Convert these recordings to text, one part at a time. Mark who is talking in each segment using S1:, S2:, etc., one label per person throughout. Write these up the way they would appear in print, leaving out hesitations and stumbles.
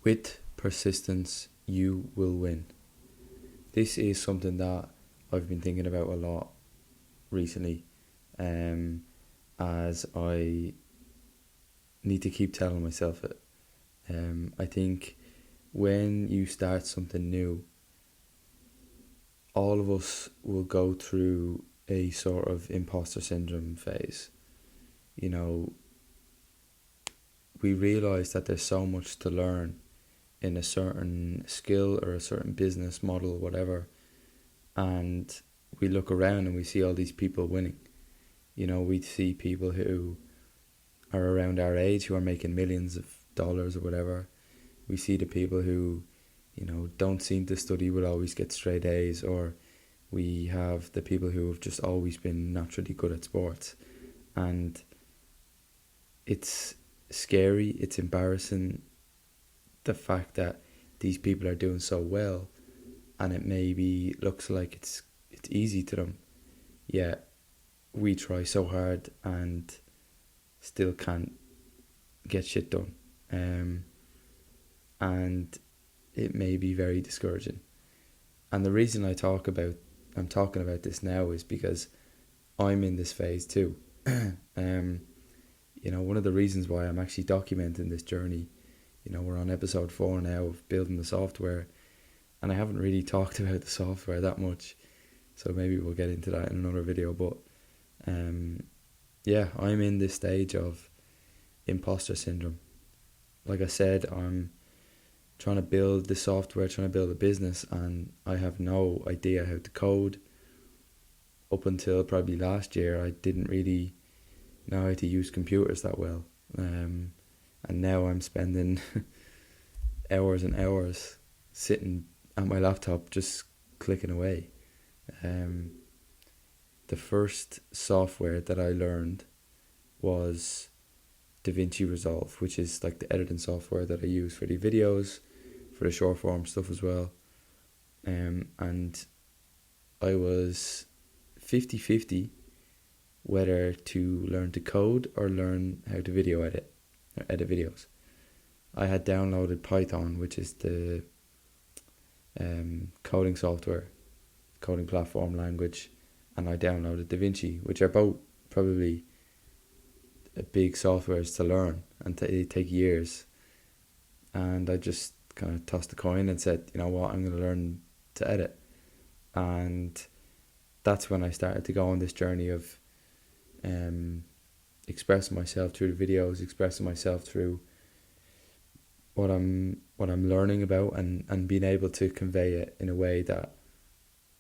S1: With persistence, you will win. This is something that I've been thinking about a lot recently, as I need to keep telling myself it. I think when you start something new, all of us will go through a sort of imposter syndrome phase. You know, we realise that there's so much to learn in a certain skill or a certain business model, whatever, and we look around and we see all these people winning. You know, we see people who are around our age who are making millions of dollars or whatever. We see the people who, you know, don't seem to study will always get straight A's, or we have the people who have just always been naturally good at sports. And it's scary, it's embarrassing, the fact that these people are doing so well, and it maybe looks like it's easy to them, yet we try so hard and still can't get shit done. And it may be very discouraging. And the reason I'm talking about this now is because I'm in this phase too. You know, one of the reasons why I'm actually documenting this journey, you know, we're on episode 4 now of building the software, and I haven't really talked about the software that much, so maybe we'll get into that in another video. But yeah, I'm in this stage of imposter syndrome. Like I said, I'm trying to build the software, trying to build a business, and I have no idea how to code. Up until probably last year, I didn't really know how to use computers that well. And now I'm spending hours and hours sitting at my laptop just clicking away. The first software that I learned was DaVinci Resolve, which is like the editing software that I use for the videos, for the short form stuff as well. And I was 50-50 whether to learn to code or learn how to video edit, or edit videos. I had downloaded Python, which is the coding software, coding platform language, and I downloaded DaVinci, which are both probably big softwares to learn, and they take years. And I just kind of tossed the coin and said, you know what, I'm going to learn to edit. And that's when I started to go on this journey of expressing myself through the videos, expressing myself through what I'm learning about, and being able to convey it in a way that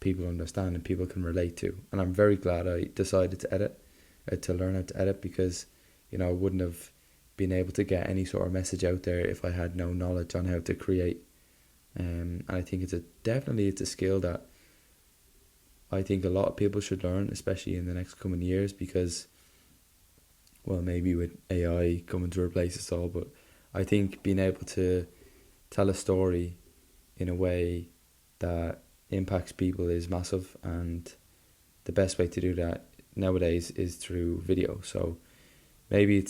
S1: people understand and people can relate to. And I'm very glad I decided to learn how to edit, because, you know, I wouldn't have been able to get any sort of message out there if I had no knowledge on how to create. And I think it's a skill that I think a lot of people should learn, especially in the next coming years, because, well, maybe with AI coming to replace us all, but I think being able to tell a story in a way that impacts people is massive, and the best way to do that nowadays is through video. So maybe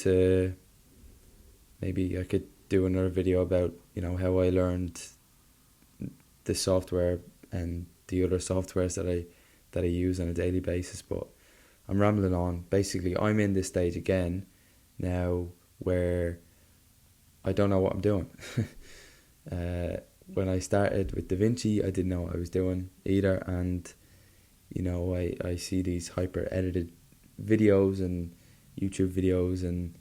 S1: I could do another video about, you know, how I learned the software and the other softwares that I use on a daily basis. But I'm rambling on. Basically, I'm in this stage again now where I don't know what I'm doing. When I started with DaVinci, I didn't know what I was doing either, and, you know, I see these hyper edited videos and YouTube videos, and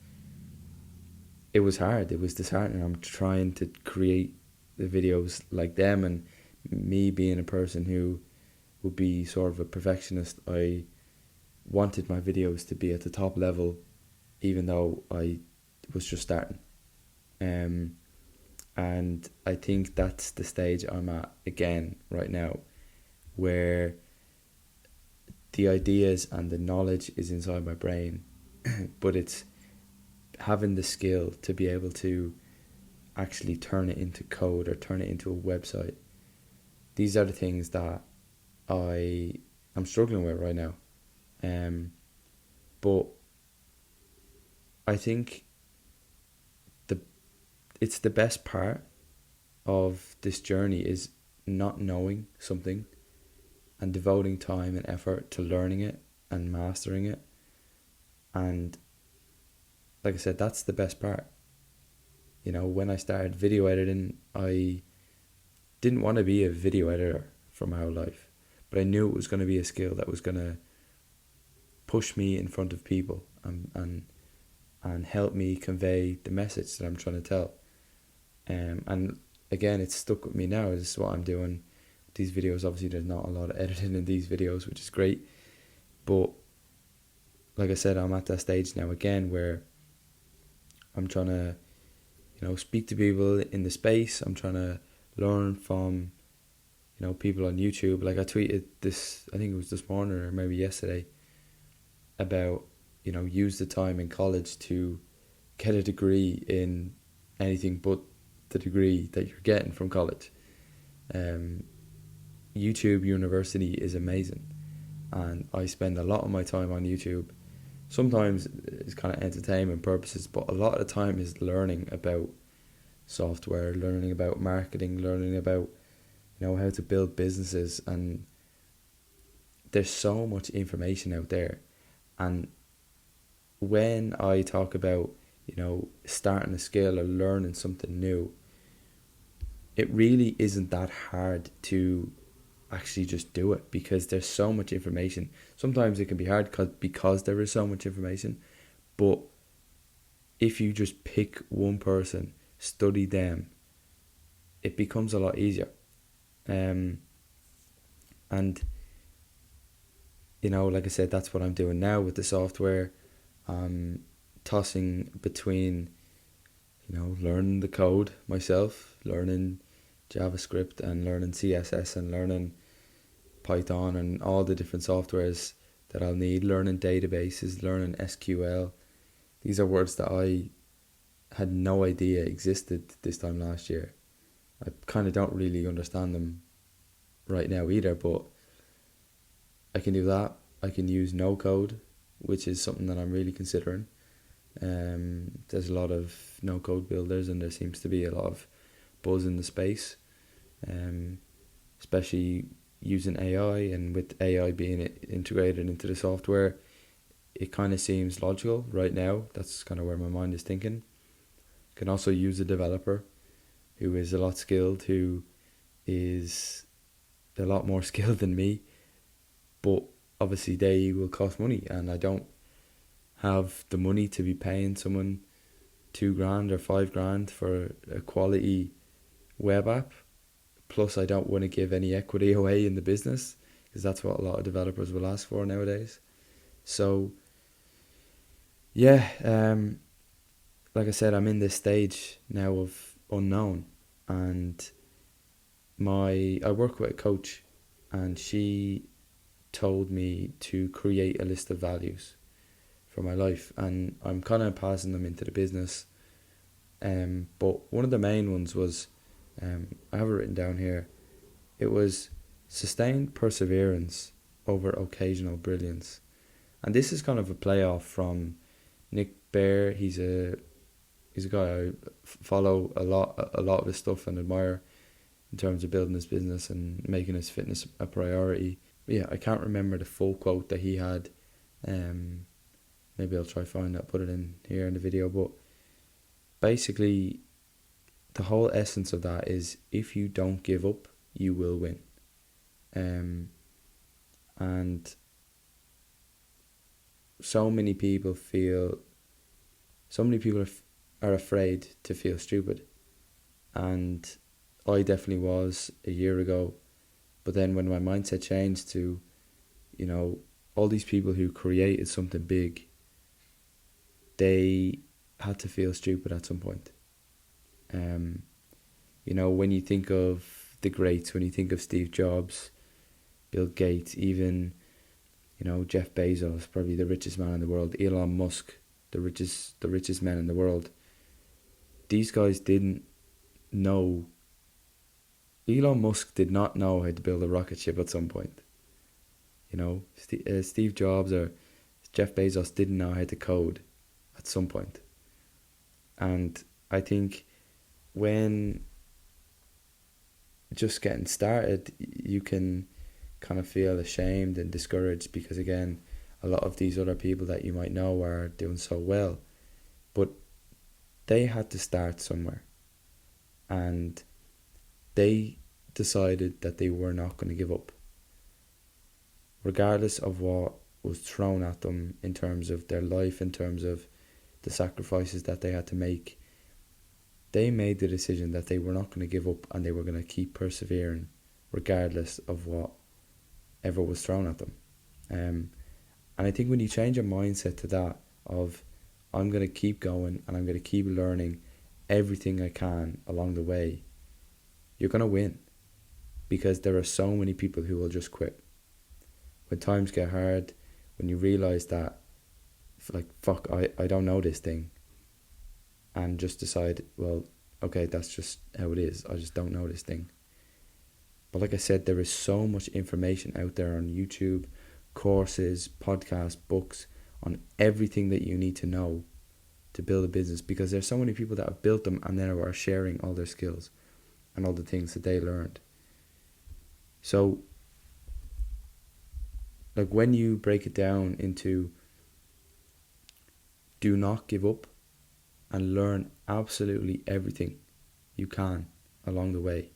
S1: it was hard. It was disheartening. I'm trying to create the videos like them, and me being a person who would be sort of a perfectionist, I wanted my videos to be at the top level, even though I was just starting. And I think that's the stage I'm at again right now, where the ideas and the knowledge is inside my brain, but it's having the skill to be able to actually turn it into code or turn it into a website. These are the things that I'm struggling with right now. But I think it's the best part of this journey is not knowing something and devoting time and effort to learning it and mastering it. And like I said, that's the best part. When I started video editing, I didn't want to be a video editor for my whole life, but I knew it was going to be a skill that was going to push me in front of people and help me convey the message that I'm trying to tell. And again, it's stuck with me now. This is what I'm doing. These videos, obviously there's not a lot of editing in these videos, which is great. But like I said, I'm at that stage now again where I'm trying to, speak to people in the space. I'm trying to learn from, people on YouTube. Like I tweeted this, I think it was this morning or maybe yesterday, about, use the time in college to get a degree in anything but the degree that you're getting from college. YouTube University is amazing, and I spend a lot of my time on YouTube. Sometimes it's kind of entertainment purposes, but a lot of the time is learning about software, learning about marketing, learning about how to build businesses. And there's so much information out there. And when I talk about starting a skill or learning something new, it really isn't that hard to actually just do it, because there's so much information. Sometimes it can be hard because there is so much information, but if you just pick one person, study them, it becomes a lot easier. And like I said, that's what I'm doing now with the software. Tossing between learning the code myself, learning JavaScript and learning CSS and learning Python and all the different softwares that I'll need, learning databases, learning SQL. These are words that I had no idea existed this time last year. I kind of don't really understand them right now either, but I can do that. I can use no code, which is something that I'm really considering. There's a lot of no code builders, and there seems to be a lot of buzz in the space, especially using AI, and with AI being integrated into the software, it kind of seems logical right now. That's kind of where my mind is thinking. You can also use a developer who is a lot skilled, who is a lot more skilled than me, but obviously they will cost money, and I don't have the money to be paying someone $2,000 or $5,000 for a quality web app. Plus, I don't want to give any equity away in the business, because that's what a lot of developers will ask for nowadays. So, yeah, like I said, I'm in this stage now of unknown, and I work with a coach, and she told me to create a list of values for my life, and I'm kind of passing them into the business. But one of the main ones was, I have it written down here. It was sustained perseverance over occasional brilliance, and this is kind of a play off from Nick Bear. He's a guy I follow a lot of his stuff and admire in terms of building his business and making his fitness a priority. But yeah, I can't remember the full quote that he had. Maybe I'll try find that, put it in here in the video. But basically, the whole essence of that is, if you don't give up, you will win. And so many people are afraid to feel stupid, and I definitely was a year ago. But then when my mindset changed to, all these people who created something big, they had to feel stupid at some point. When you think of the greats, when you think of Steve Jobs, Bill Gates, even, Jeff Bezos, probably the richest man in the world, Elon Musk, the richest man in the world, these guys didn't know. Elon Musk did not know how to build a rocket ship at some point. Steve Jobs or Jeff Bezos didn't know how to code at some point. And I think when just getting started, you can kind of feel ashamed and discouraged because, again, a lot of these other people that you might know are doing so well. But they had to start somewhere, and they decided that they were not going to give up. Regardless of what was thrown at them in terms of their life, in terms of the sacrifices that they had to make, they made the decision that they were not going to give up and they were going to keep persevering regardless of whatever was thrown at them. And I think when you change your mindset to that of, I'm going to keep going and I'm going to keep learning everything I can along the way, you're going to win, because there are so many people who will just quit. When times get hard, when you realise that, like, fuck, I don't know this thing, and just decide, well, okay, that's just how it is, I just don't know this thing. But like I said, there is so much information out there on YouTube, courses, podcasts, books, on everything that you need to know to build a business, because there's so many people that have built them and then are sharing all their skills and all the things that they learned. So, like, when you break it down into, do not give up and learn absolutely everything you can along the way,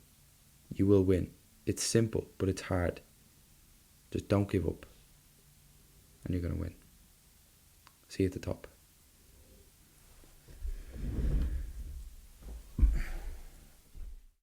S1: you will win. It's simple, but it's hard. Just don't give up and you're going to win. See you at the top.